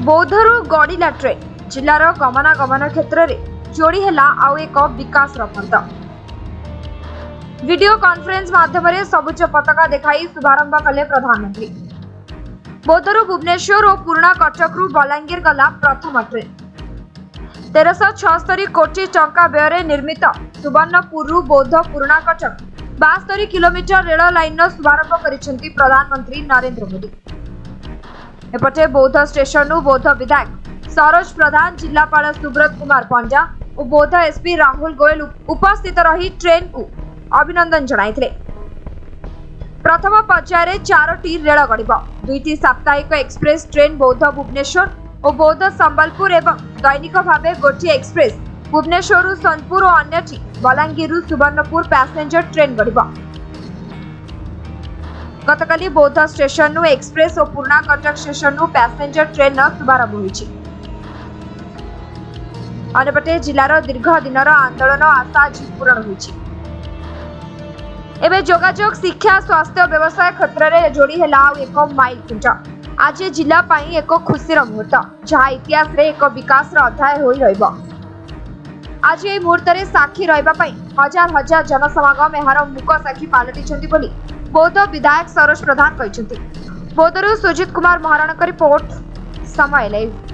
बौद्धरू गड़िला train जिलार गमनागमन क्षेत्र में जोड़ी है आउ एक विकास फंद। वीडियो कॉन्फ्रेंस माध्यम सबुज पताका देखाई शुभारंभ कले प्रधानमंत्री। बौद्धरू भुवनेश्वर और पुराना कटकरू बलांगीर गला प्रथम ट्रेन। 1376 कोटी टंका व्यय निर्मित सुवर्णपुर बौद्ध पुराना कटक 72 किलोमीटर रेल लाइन शुभारंभ करिसेंती प्रधानमंत्री नरेंद्र मोदी। एपटे बौद्ध स्टेशन बौद्ध विधायक सरोज प्रधान, जिलापाल सुब्रत कुमार पंजा और बौद्ध एसपी राहुल गोयल उपस्थित रही ट्रेन को अभिनंदन जणाइथिले। प्रथम पर्यायर 4टी रेल गड़िब। 2टी साप्ताहिक एक्सप्रेस ट्रेन बौद्ध भुवनेश्वर और बौद्ध संबलपुर एवं दैनिक भावे गोटे एक्सप्रेस भुवनेश्वर सोनपुर और अन्यटी बलांगीर सुवर्णपुर पैसेंजर ट्रेन गड़िब। गतकाली बौद्ध स्टेशन एक्सप्रेस और पुराना कटक स्टेशन पैसेंजर ट्रेन शुभारंभ होइछि। अन्यपटे जिलार दीर्घ दिनर आंदोलन आशा आज पूरण होइछि। एबे जोगाजोग, शिक्षा, स्वास्थ्य और व्यवसाय क्षेत्र में जोड़ी है एक माइल खुंट। आज जिला पाई एक खुशीर मुहूर्त जहाँ इतिहास रे एक विकास अध्याय होई रहिबो। आज ये मुहूर्त रे साक्षी रहिबा पई हजार हजार जनसमागम एहार मुक साक्षी पालटिछंती बोली बौद्ध विधायक सरोज प्रधान कहते। बौद्धरू सुजित कुमार महाराणा का रिपोर्ट, समय लाइव।